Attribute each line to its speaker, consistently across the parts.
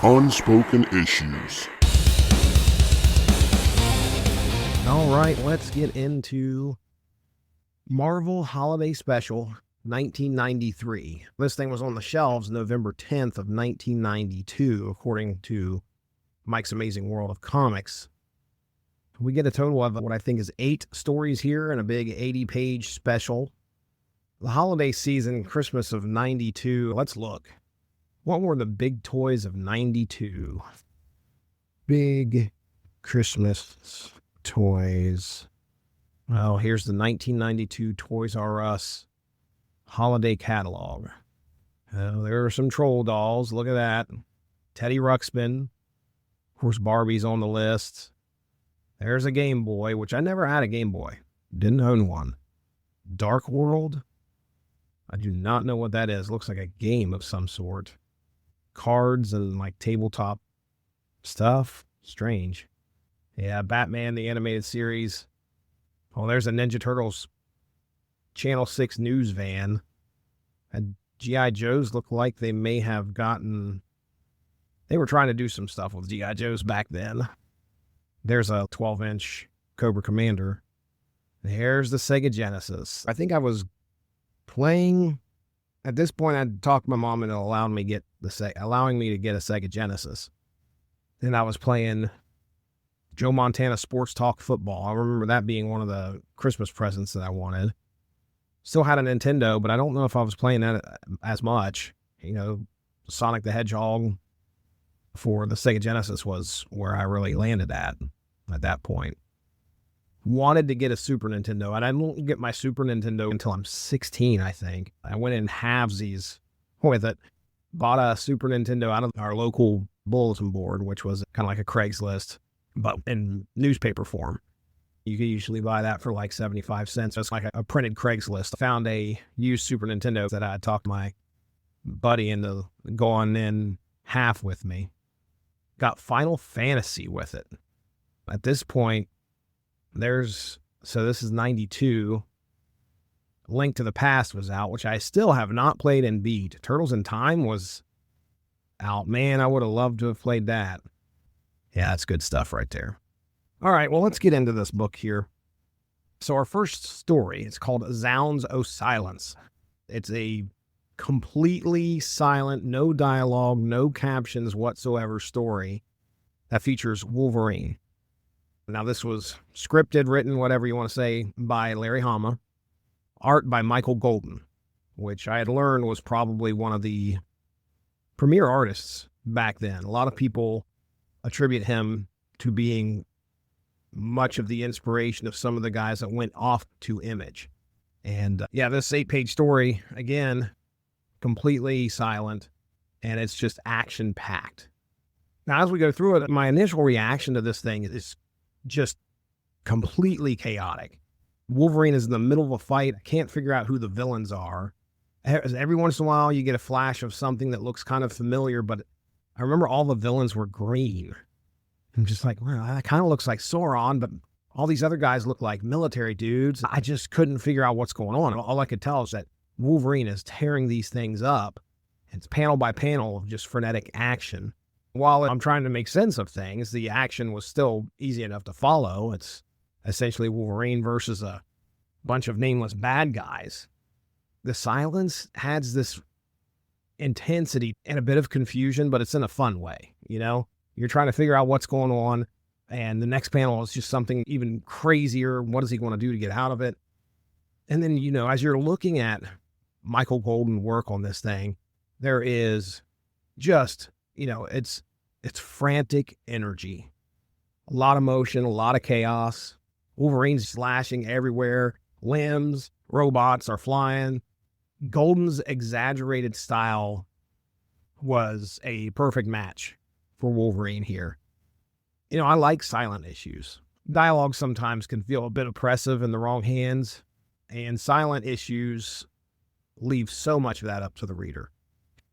Speaker 1: Unspoken issues.
Speaker 2: All right, let's get into Marvel Holiday Special 1993. This thing was on the shelves November 10th of 1992, according to Mike's Amazing World of Comics. We get a total of what I think is 8 stories here in a big 80-page special. The holiday season, Christmas of 92. Let's look. What were the big toys of 92? Big Christmas toys. Well, here's the 1992 Toys R Us holiday catalog. There are some troll dolls. Look at that. Teddy Ruxpin. Of course, Barbie's on the list. There's a Game Boy, which I never had a Game Boy. Didn't own one. Dark World. I do not know what that is. Looks like a game of some sort. Cards and like tabletop stuff. Strange. Yeah, Batman, the animated series. Oh, there's a Ninja Turtles Channel 6 news van. And G.I. Joes look like they may have gotten... They were trying to do some stuff with G.I. Joes back then. There's a 12-inch Cobra Commander. There's the Sega Genesis. I think I was playing... At this point, I'd talked my mom into allowing me to get a Sega Genesis. Then I was playing Joe Montana Sports Talk Football. I remember that being one of the Christmas presents that I wanted. Still had a Nintendo, but I don't know if I was playing that as much. You know, Sonic the Hedgehog for the Sega Genesis was where I really landed at that point. Wanted to get a Super Nintendo, and I didn't get my Super Nintendo until I'm 16, I think. I went in halvesies with it. Bought a Super Nintendo out of our local bulletin board, which was kind of like a Craigslist, but in newspaper form. You could usually buy that for like 75 cents. It's like a printed Craigslist. I found a used Super Nintendo that I had talked my buddy into going in half with me. Got Final Fantasy with it. At this point, this is 92. Link to the Past was out, which I still have not played and beat. Turtles in Time was out. Man, I would have loved to have played that. Yeah, that's good stuff right there. All right, well, let's get into this book here. So our first story is called Zounds, O Silence. It's a completely silent, no dialogue, no captions whatsoever story that features Wolverine. Now, this was scripted, written, whatever you want to say, by Larry Hama. Art by Michael Golden, which I had learned was probably one of the premier artists back then. A lot of people attribute him to being much of the inspiration of some of the guys that went off to Image. And this 8-page story, again, completely silent, and it's just action-packed. Now, as we go through it, my initial reaction to this thing is just completely chaotic. Wolverine is in the middle of a fight. I can't figure out who the villains are. Every once in a while, you get a flash of something that looks kind of familiar, but I remember all the villains were green. I'm just like, well, that kind of looks like Sauron, but all these other guys look like military dudes. I just couldn't figure out what's going on. All I could tell is that Wolverine is tearing these things up. It's panel by panel of just frenetic action. While I'm trying to make sense of things, the action was still easy enough to follow. It's essentially Wolverine versus a bunch of nameless bad guys. The silence adds this intensity and a bit of confusion, but it's in a fun way, you know? You're trying to figure out what's going on, and the next panel is just something even crazier. What is he going to do to get out of it? And then, you know, as you're looking at Michael Golden work on this thing, there is just, you know, it's frantic energy. A lot of motion, a lot of chaos. Wolverine's slashing everywhere. Limbs, robots are flying. Golden's exaggerated style was a perfect match for Wolverine here. You know, I like silent issues. Dialogue sometimes can feel a bit oppressive in the wrong hands, and silent issues leave so much of that up to the reader.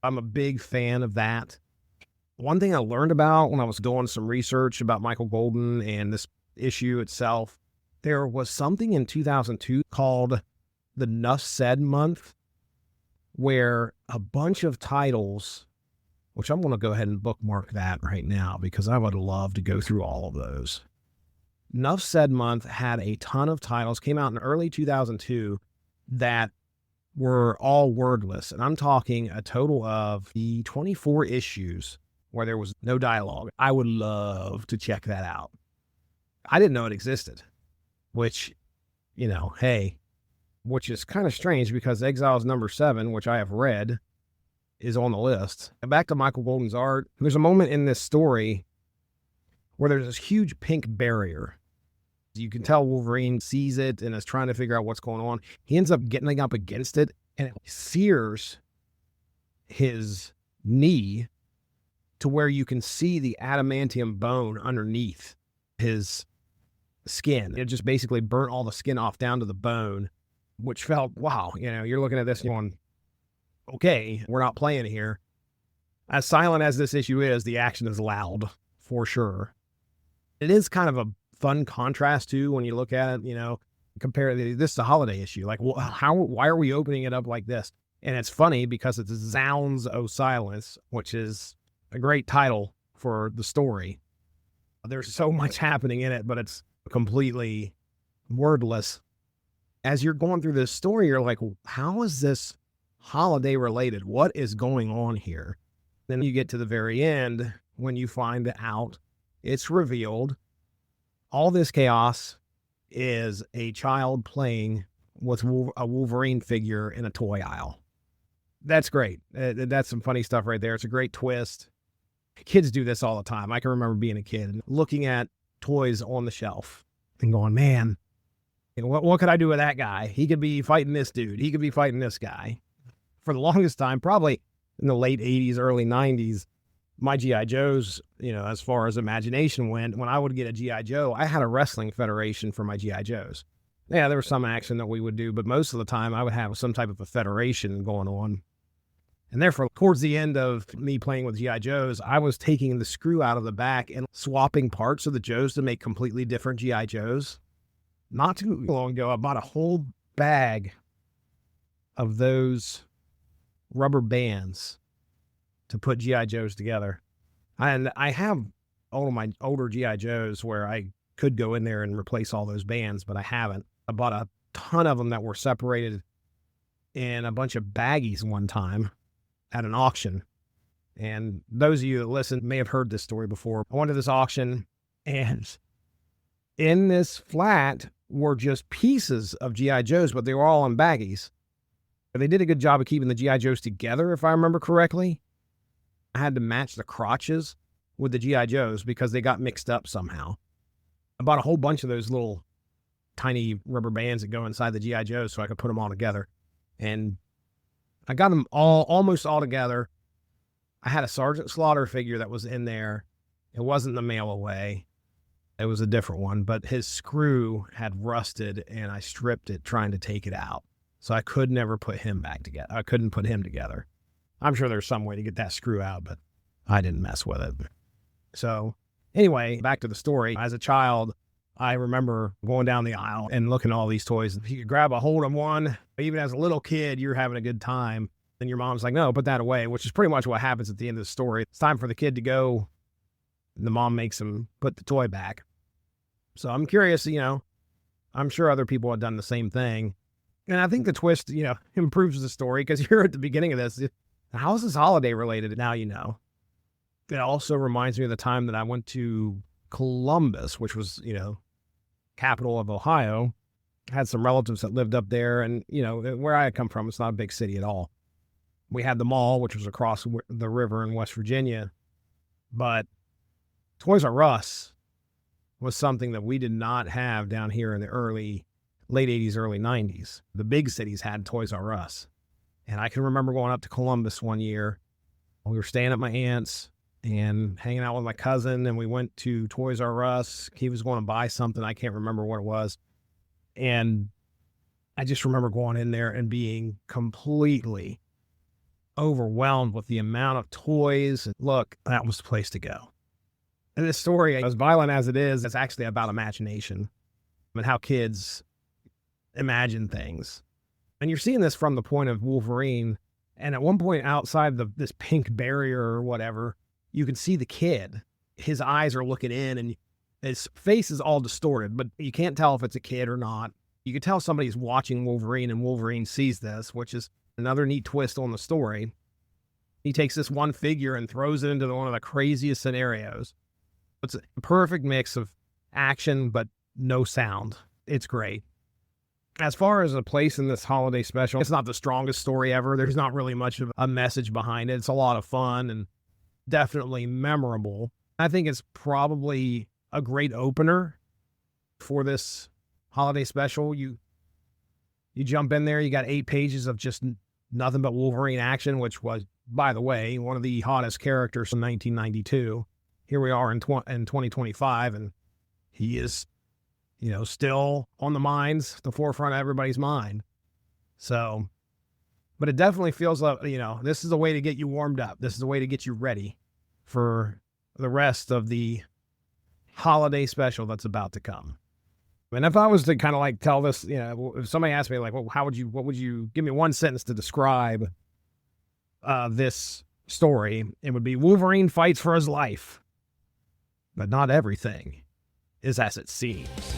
Speaker 2: I'm a big fan of that. One thing I learned about when I was doing some research about Michael Golden and this issue itself, there was something in 2002 called the Nuff Said Month, where a bunch of titles which I'm going to go ahead and bookmark that right now because I would love to go through all of those. Nuff Said Month had a ton of titles, came out in early 2002 that were all wordless. And I'm talking a total of the 24 issues where there was no dialogue. I would love to check that out. I didn't know it existed, which, hey, which is kind of strange because Exiles #7, which I have read, is on the list. And back to Michael Golden's art, there's a moment in this story where there's this huge pink barrier. You can tell Wolverine sees it and is trying to figure out what's going on. He ends up getting up against it and it sears his knee to where you can see the adamantium bone underneath his skin. It just basically burnt all the skin off down to the bone, which felt, wow, you're looking at this and going, okay, we're not playing here. As silent as this issue is, the action is loud for sure. It is kind of a fun contrast too when you look at it, compare this to holiday issue. Like, why are we opening it up like this? And it's funny because it's Zounds, O Silence, which is a great title for the story. There's so much happening in it, but it's completely wordless. As you're going through this story, you're like, how is this holiday related? What is going on here? Then you get to the very end when you find out it's revealed all this chaos is a child playing with a Wolverine figure in a toy aisle. That's great. That's some funny stuff right there. It's a great twist. Kids do this all the time. I can remember being a kid looking at toys on the shelf and going, man, what could I do with that guy? He could be fighting this dude. He could be fighting this guy. For the longest time, probably in the late 80s, early 90s, my G.I. Joes, as far as imagination went, when I would get a G.I. Joe, I had a wrestling federation for my G.I. Joes. Yeah, there was some action that we would do, but most of the time I would have some type of a federation going on. And therefore, towards the end of me playing with G.I. Joes, I was taking the screw out of the back and swapping parts of the Joes to make completely different G.I. Joes. Not too long ago, I bought a whole bag of those rubber bands to put G.I. Joes together. And I have all of my older G.I. Joes where I could go in there and replace all those bands, but I haven't. I bought a ton of them that were separated in a bunch of baggies one time at an auction. And those of you that listen may have heard this story before. I went to this auction and in this flat were just pieces of G.I. Joes, but they were all in baggies. They did a good job of keeping the G.I. Joes together, if I remember correctly. I had to match the crotches with the G.I. Joes because they got mixed up somehow. I bought a whole bunch of those little tiny rubber bands that go inside the G.I. Joes so I could put them all together. And I got them almost all together. I had a Sergeant Slaughter figure that was in there. It wasn't the mail away. It was a different one, but his screw had rusted and I stripped it trying to take it out. So I could never put him back together. I couldn't put him together. I'm sure there's some way to get that screw out, but I didn't mess with it. So anyway, back to the story. As a child, I remember going down the aisle and looking at all these toys. If you could grab a hold of one, even as a little kid, you're having a good time. And your mom's like, no, put that away, which is pretty much what happens at the end of the story. It's time for the kid to go. And the mom makes him put the toy back. So I'm curious, I'm sure other people have done the same thing. And I think the twist, improves the story because you're at the beginning of this. How is this holiday related? Now you know. It also reminds me of the time that I went to Columbus, which was, capital of Ohio. I had some relatives that lived up there. And, where I come from, it's not a big city at all. We had the mall, which was across the river in West Virginia. But Toys R Us was something that we did not have down here in the late 80s, early 90s. The big cities had Toys R Us. And I can remember going up to Columbus one year. We were staying at my aunt's and hanging out with my cousin, and we went to Toys R Us. He was going to buy something. I can't remember what it was. And I just remember going in there and being completely overwhelmed with the amount of toys. And look, that was the place to go. And this story, as violent as it is, it's actually about imagination and how kids imagine things. And you're seeing this from the point of Wolverine And at one point outside this pink barrier or whatever, you can see the kid. His eyes are looking in and his face is all distorted, but you can't tell if it's a kid or not. You can tell somebody's watching Wolverine and Wolverine sees this, which is another neat twist on the story. He takes this one figure and throws it into one of the craziest scenarios. It's a perfect mix of action, but no sound. It's great. As far as a place in this holiday special, it's not the strongest story ever. There's not really much of a message behind it. It's a lot of fun and definitely memorable. I think it's probably a great opener for this holiday special. You jump in there, you got 8 pages of just nothing but Wolverine action, which was, by the way, one of the hottest characters from 1992. Here we are in 2025, and he is, still on the minds, the forefront of everybody's mind. So, but it definitely feels like, this is a way to get you warmed up. This is a way to get you ready for the rest of the holiday special that's about to come. And if I was to kind of like tell this, if somebody asked me like, well, what would you give me one sentence to describe this story? It would be Wolverine fights for his life, but not everything is as it seems.